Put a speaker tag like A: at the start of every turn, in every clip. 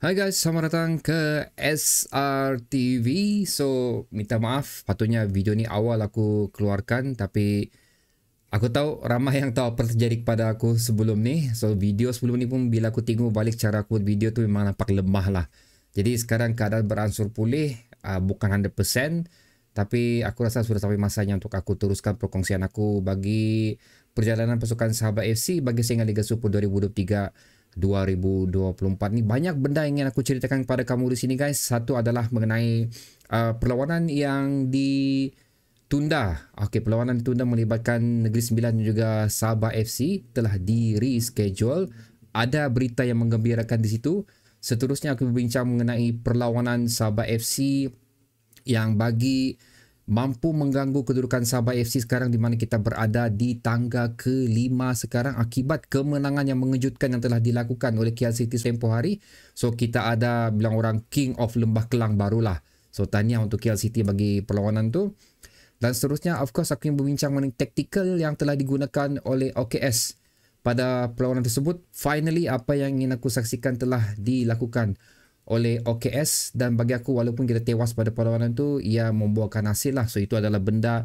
A: Hai guys, selamat datang ke SRTV. So, minta maaf, patutnya video ni awal aku keluarkan, tapi aku tahu ramai yang tahu apa terjadi kepada aku sebelum ni. So, video sebelum ni pun bila aku tengok balik cara aku buat video tu memang nampak lemah lah. Jadi sekarang keadaan beransur pulih, bukan 100%, tapi aku rasa sudah sampai masanya untuk aku teruskan perkongsian aku bagi perjalanan pasukan Sahabat FC bagi saingan Liga Super 2023-2024 ni. Banyak benda yang ingin aku ceritakan kepada kamu di sini guys. Satu adalah mengenai perlawanan yang ditunda. Okey, perlawanan ditunda melibatkan Negeri Sembilan dan juga Sabah FC telah di reschedule. Ada berita yang menggembirakan di situ. Seterusnya aku berbincang mengenai perlawanan Sabah FC yang bagi mampu mengganggu kedudukan Sabah FC sekarang di mana kita berada di tangga ke-5 sekarang akibat kemenangan yang mengejutkan yang telah dilakukan oleh KL City tempoh hari. So kita ada bilang orang King of Lembah Kelang barulah. So tahniah untuk KL City bagi perlawanan tu. Dan seterusnya of course aku yang berbincang mengenai taktikal yang telah digunakan oleh OKS pada perlawanan tersebut. Finally apa yang ingin aku saksikan telah dilakukan oleh OKS, dan bagi aku walaupun kita tewas pada perlawanan tu, ia membuahkan hasil lah. So itu adalah benda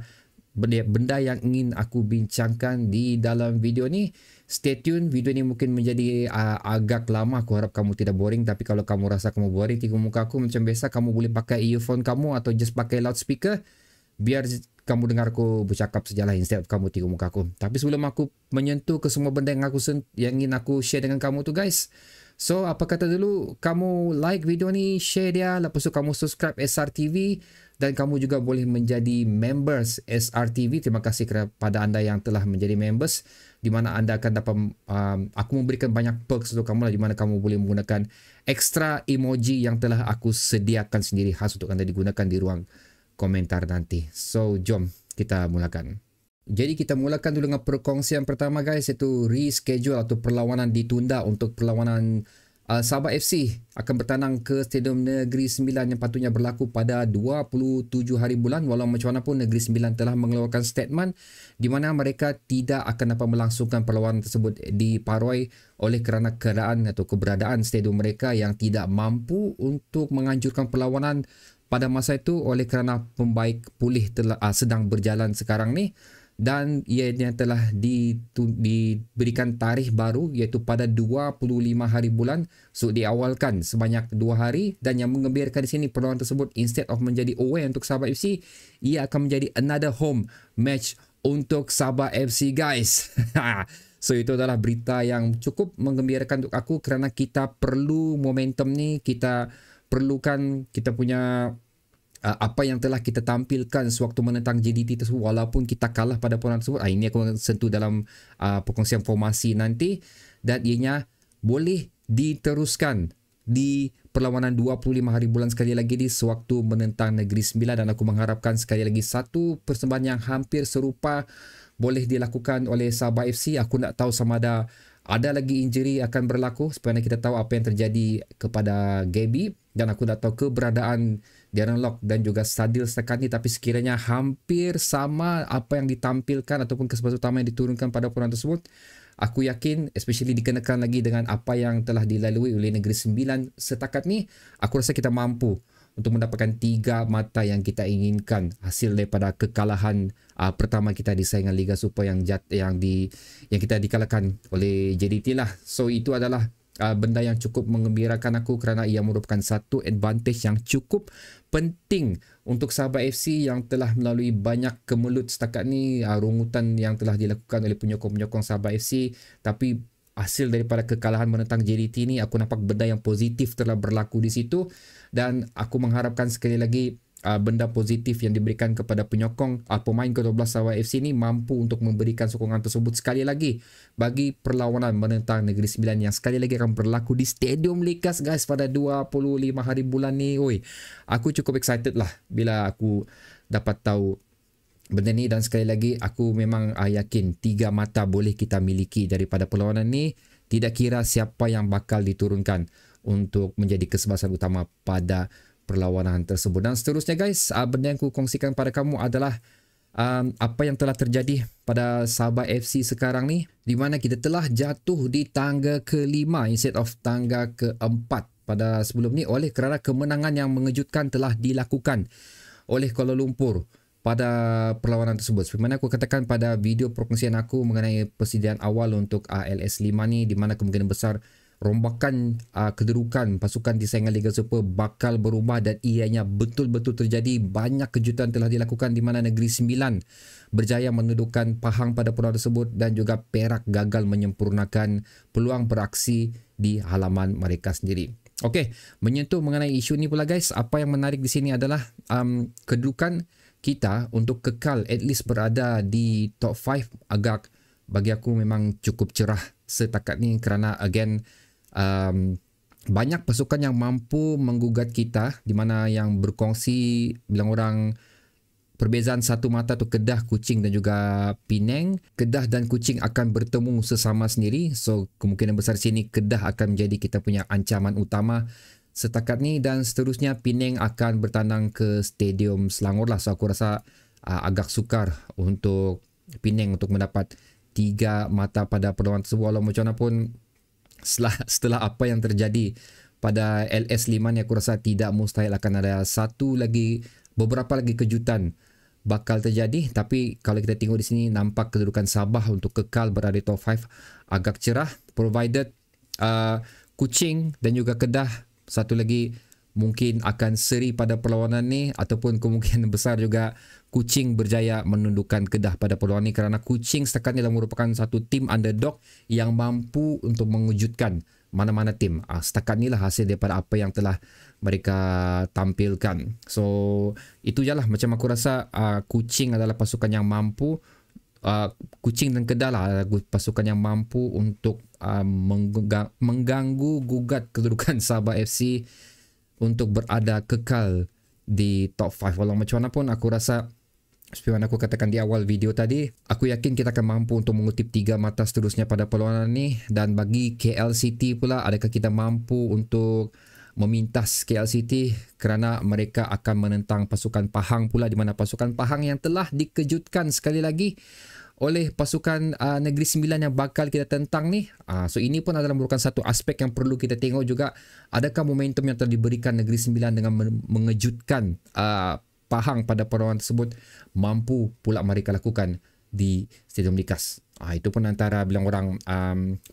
A: yang ingin aku bincangkan di dalam video ni. Stay tune, video ni mungkin menjadi agak lama. Aku harap kamu tidak boring, tapi kalau kamu rasa kamu boring tengok muka aku macam biasa, kamu boleh pakai earphone kamu atau just pakai loudspeaker biar kamu dengar aku bercakap sejalah instead of kamu tengok muka aku. Tapi sebelum aku menyentuh ke semua benda yang ingin aku share dengan kamu tu guys, so apa kata dulu kamu like video ni, share dia, lepas tu kamu subscribe SRTV dan kamu juga boleh menjadi members SRTV. Terima kasih kepada anda yang telah menjadi members, di mana anda akan dapat aku memberikan banyak perks untuk kamu lah, di mana kamu boleh menggunakan extra emoji yang telah aku sediakan sendiri khas untuk anda digunakan di ruang komentar nanti. So jom kita mulakan. Jadi kita mulakan dulu dengan perkongsian pertama guys, iaitu reschedule atau perlawanan ditunda untuk perlawanan Sabah FC akan bertandang ke Stadium Negeri Sembilan yang patutnya berlaku pada 27 hari bulan. Walau macam mana pun Negeri Sembilan telah mengeluarkan statement di mana mereka tidak akan dapat melangsungkan perlawanan tersebut di Paroi oleh kerana keadaan atau keberadaan stadium mereka yang tidak mampu untuk menganjurkan perlawanan pada masa itu oleh kerana pembaik pulih sedang berjalan sekarang ni. Dan ianya telah diberikan tarikh baru iaitu pada 25 hari bulan. So diawalkan sebanyak 2 hari, dan yang menggembirakan di sini perlawanan tersebut instead of menjadi away untuk Sabah FC, ia akan menjadi another home match untuk Sabah FC guys. So itu adalah berita yang cukup menggembirakan untuk aku kerana kita perlu momentum ni, kita perlukan kita punya apa yang telah kita tampilkan sewaktu menentang JDT tersebut walaupun kita kalah pada perlawanan tersebut. Ini aku akan sentuh dalam perkongsian formasi nanti, dan ianya boleh diteruskan di perlawanan 25 hari bulan sekali lagi di sewaktu menentang Negeri Sembilan. Dan aku mengharapkan sekali lagi satu persembahan yang hampir serupa boleh dilakukan oleh Sabah FC. Aku nak tahu sama ada lagi injury akan berlaku supaya kita tahu apa yang terjadi kepada Gaby, dan aku dah tahu keberadaan Darren Lock dan juga Sadil setakat ni, tapi sekiranya hampir sama apa yang ditampilkan ataupun kesempatan utama yang diturunkan pada perlawanan tersebut, aku yakin especially dikenakan lagi dengan apa yang telah dilalui oleh Negeri Sembilan setakat ni, aku rasa kita mampu untuk mendapatkan 3 mata yang kita inginkan hasil daripada kekalahan pertama kita di saingan Liga Super yang kita dikalahkan oleh JDT lah. So itu adalah benda yang cukup menggembirakan aku kerana ia merupakan satu advantage yang cukup penting untuk Sabah FC yang telah melalui banyak kemelut setakat ni, rungutan yang telah dilakukan oleh penyokong-penyokong Sabah FC, tapi hasil daripada kekalahan menentang JDT ni aku nampak benda yang positif telah berlaku di situ, dan aku mengharapkan sekali lagi benda positif yang diberikan kepada penyokong pemain ke-12 Sabah FC ni mampu untuk memberikan sokongan tersebut sekali lagi bagi perlawanan menentang Negeri Sembilan yang sekali lagi akan berlaku di Stadium Likas guys pada 25 hari bulan ni. Oi, aku cukup excited lah bila aku dapat tahu benda ni, dan sekali lagi aku memang yakin 3 mata boleh kita miliki daripada perlawanan ni, tidak kira siapa yang bakal diturunkan untuk menjadi kesebelasan utama pada perlawanan tersebut. Dan seterusnya guys, benda yang aku kongsikan pada kamu adalah apa yang telah terjadi pada Sabah FC sekarang ni, di mana kita telah jatuh di tangga ke-5 instead of tangga ke-4 pada sebelum ni oleh kerana kemenangan yang mengejutkan telah dilakukan oleh Kuala Lumpur pada perlawanan tersebut. Seperti mana aku katakan pada video perkongsian aku mengenai persediaan awal untuk LS5 ni, di mana kemungkinan besar rombakan kedudukan pasukan di saingan Liga Super bakal berubah dan ianya betul-betul terjadi. Banyak kejutan telah dilakukan di mana Negeri Sembilan berjaya mendudukan Pahang pada perlawanan tersebut dan juga Perak gagal menyempurnakan peluang beraksi di halaman mereka sendiri. Okey, menyentuh mengenai isu ni pula guys, apa yang menarik di sini adalah kedudukan kita untuk kekal at least berada di top 5 agak bagi aku memang cukup cerah setakat ni, kerana again banyak pasukan yang mampu menggugat kita, di mana yang berkongsi bilang orang perbezaan satu mata tu Kedah, Kuching dan juga Penang. Kedah dan Kuching akan bertemu sesama sendiri, so kemungkinan besar sini Kedah akan menjadi kita punya ancaman utama setakat ni, dan seterusnya Penang akan bertandang ke Stadium Selangor lah. So aku rasa agak sukar untuk Penang untuk mendapat 3 mata pada perlawanan tersebut. Walau macam mana pun setelah apa yang terjadi pada LS5 ni, aku rasa tidak mustahil akan ada beberapa lagi kejutan bakal terjadi. Tapi kalau kita tengok di sini, nampak kedudukan Sabah untuk kekal berada di top 5 agak cerah, provided Kuching dan juga Kedah satu lagi mungkin akan seri pada perlawanan ni, ataupun kemungkinan besar juga Kuching berjaya menundukkan Kedah pada perlawanan ni, kerana Kuching setakat ni adalah merupakan satu tim underdog yang mampu untuk mengejutkan mana-mana tim. Setakat ni lah hasil daripada apa yang telah mereka tampilkan. So itu je lah, macam aku rasa Kuching adalah pasukan yang mampu, Kuching dan Kedah lah pasukan yang mampu untuk mengganggu gugat kedudukan Sabah FC untuk berada kekal di top 5. Walau macam mana pun, aku rasa seperti mana aku katakan di awal video tadi, aku yakin kita akan mampu untuk mengutip 3 mata seterusnya pada perlawanan ni. Dan bagi KL City pula, adakah kita mampu untuk memintas KL City, kerana mereka akan menentang pasukan Pahang pula, di mana pasukan Pahang yang telah dikejutkan sekali lagi oleh pasukan Negeri Sembilan yang bakal kita tentang ni. So ini pun adalah merupakan satu aspek yang perlu kita tengok juga. Adakah momentum yang telah diberikan Negeri Sembilan dengan mengejutkan Pahang pada perlawanan tersebut mampu pula mereka lakukan di Stadium Likas. Itu pun antara bilang orang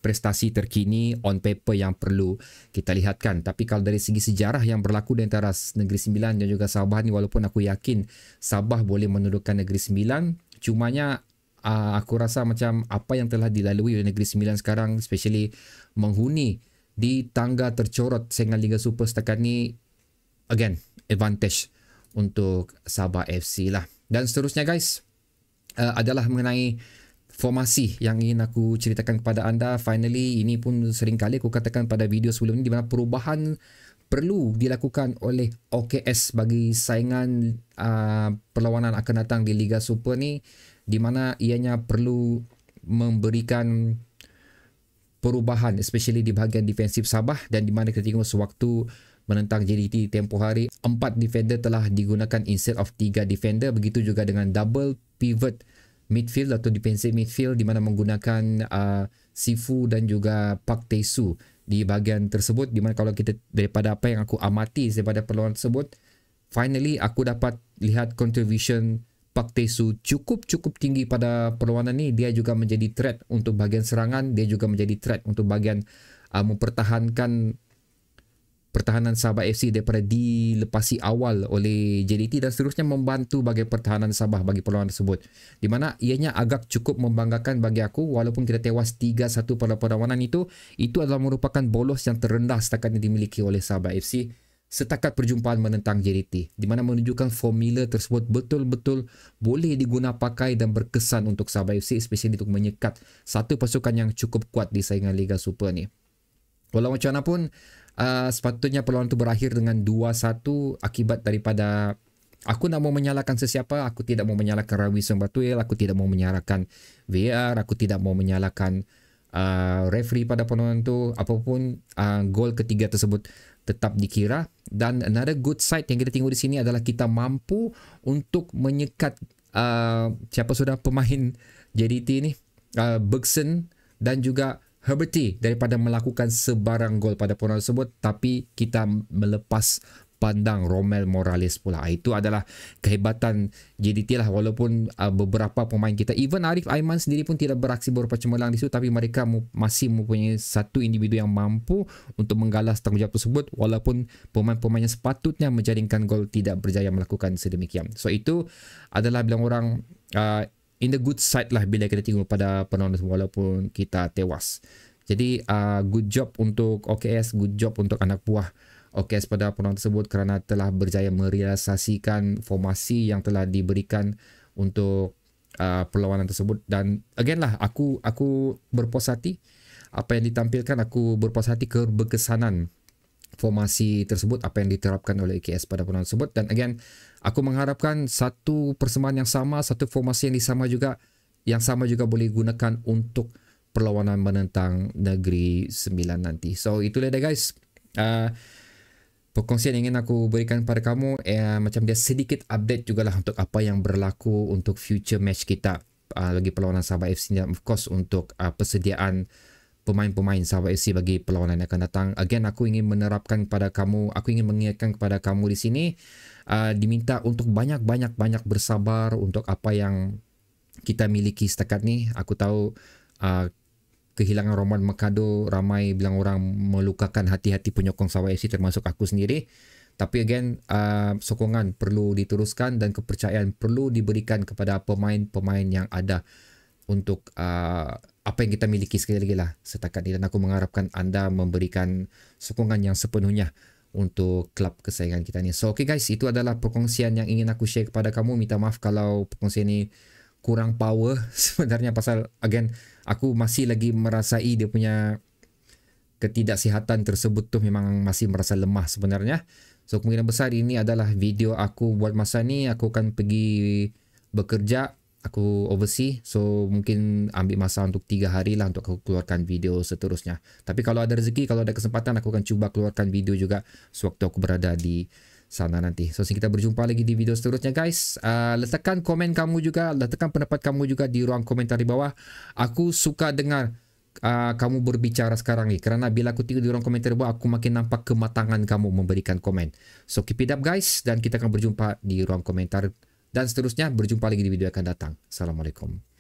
A: prestasi terkini on paper yang perlu kita lihatkan. Tapi kalau dari segi sejarah yang berlaku di antara Negeri Sembilan dan juga Sabah ni, walaupun aku yakin Sabah boleh menundukkan Negeri Sembilan, cumanya aku rasa macam apa yang telah dilalui oleh Negeri Sembilan sekarang, especially menghuni di tangga tercorot saingan Liga Super setakat ni, again advantage untuk Sabah FC lah. Dan seterusnya guys, adalah mengenai formasi yang ingin aku ceritakan kepada anda. Finally, ini pun sering kali aku katakan pada video sebelum ni, di mana perubahan perlu dilakukan oleh OKS bagi saingan perlawanan akan datang di Liga Super ni, di mana ianya perlu memberikan perubahan especially di bahagian defensif Sabah. Dan di mana kita tengok sewaktu menentang JDT tempoh hari, 4 defender telah digunakan instead of 3 defender. Begitu juga dengan double pivot midfield atau defensive midfield, di mana menggunakan Sifu dan juga Pak Taesu di bahagian tersebut. Di mana kalau kita daripada apa yang aku amati daripada perlawanan tersebut, finally aku dapat lihat contribution Pak Taesu cukup tinggi pada perlawanan ni. Dia juga menjadi threat untuk bahagian serangan, dia juga menjadi threat untuk bahagian mempertahankan pertahanan Sabah FC daripada dilepasi awal oleh JDT, dan seterusnya membantu bagi pertahanan Sabah bagi perlawanan tersebut, di mana ianya agak cukup membanggakan bagi aku. Walaupun kita tewas 3-1 pada perlawanan itu adalah merupakan bolos yang terendah setakat yang dimiliki oleh Sabah FC setakat perjumpaan menentang JDT, di mana menunjukkan formula tersebut betul-betul boleh diguna pakai dan berkesan untuk Sabah FC, especially untuk menyekat satu pasukan yang cukup kuat di saingan Liga Super ni. Walau macam mana pun, sepatutnya perlawanan itu berakhir dengan 2-1 akibat daripada, aku nak mau menyalahkan sesiapa, aku tidak mau menyalahkan Rawi Sembatuil, aku tidak mau menyalahkan VAR, aku tidak mau menyalahkan referee pada perlawanan itu. Apapun, gol ketiga tersebut tetap dikira. Dan another good side yang kita tengok di sini adalah kita mampu untuk menyekat siapa sudah pemain JDT ni, Bergson dan juga Herberty daripada melakukan sebarang gol pada perlawanan tersebut, tapi kita melepas pandang Romel Morales pula. Itu adalah kehebatan JDT lah, walaupun beberapa pemain kita, even Arif Aiman sendiri pun tidak beraksi berupa cemerlang di situ, tapi mereka masih mempunyai satu individu yang mampu untuk menggalas tanggungjawab tersebut, walaupun pemain-pemain yang sepatutnya menjaringkan gol tidak berjaya melakukan sedemikian. So itu adalah bilang orang in the good side lah bila kita tengok pada perlawanan walaupun kita tewas. Jadi good job untuk OKS, good job untuk anak buah OKS pada perlawanan tersebut kerana telah berjaya merealisasikan formasi yang telah diberikan untuk perlawanan tersebut. Dan again lah, aku berpuas hati apa yang ditampilkan, aku berpuas hati keberkesanan formasi tersebut, apa yang diterapkan oleh AKS pada perlawanan tersebut. Dan again, aku mengharapkan satu persembahan yang sama, satu formasi yang sama juga boleh gunakan untuk perlawanan menentang Negeri Sembilan nanti. So itulah dia guys, perkongsian yang ingin aku berikan pada kamu, macam dia sedikit update jugalah untuk apa yang berlaku untuk future match kita lagi perlawanan Sabah FC, dan of course untuk persediaan pemain-pemain Sabah FC bagi perlawanan yang akan datang. Again, aku ingin menerapkan kepada kamu, aku ingin mengingatkan kepada kamu di sini, diminta untuk banyak bersabar untuk apa yang kita miliki setakat ni. Aku tahu kehilangan Roman Mercado ramai bilang orang melukakan hati-hati penyokong Sabah FC, termasuk aku sendiri. Tapi again, sokongan perlu diteruskan dan kepercayaan perlu diberikan kepada pemain-pemain yang ada untuk apa yang kita miliki sekali lagi lah setakat ini. Dan aku mengharapkan anda memberikan sokongan yang sepenuhnya untuk klub kesayangan kita ni. So okay guys, itu adalah perkongsian yang ingin aku share kepada kamu. Minta maaf kalau perkongsian ni kurang power sebenarnya, pasal again aku masih lagi merasai dia punya ketidaksihatan tersebut tu, memang masih merasa lemah sebenarnya. So kemungkinan besar ini adalah video aku buat masa ni, aku akan pergi bekerja, aku overseas, so mungkin ambil masa untuk 3 hari lah untuk aku keluarkan video seterusnya. Tapi kalau ada rezeki, kalau ada kesempatan, aku akan cuba keluarkan video juga sewaktu aku berada di sana nanti. So kita berjumpa lagi di video seterusnya guys. Letakkan komen kamu juga, letakkan pendapat kamu juga di ruang komentar di bawah. Aku suka dengar kamu berbicara sekarang ni, kerana bila aku tengok di ruang komentar di bawah, aku makin nampak kematangan kamu memberikan komen. So keep it up guys, dan kita akan berjumpa di ruang komentar dan seterusnya. Berjumpa lagi di video yang akan datang. Assalamualaikum.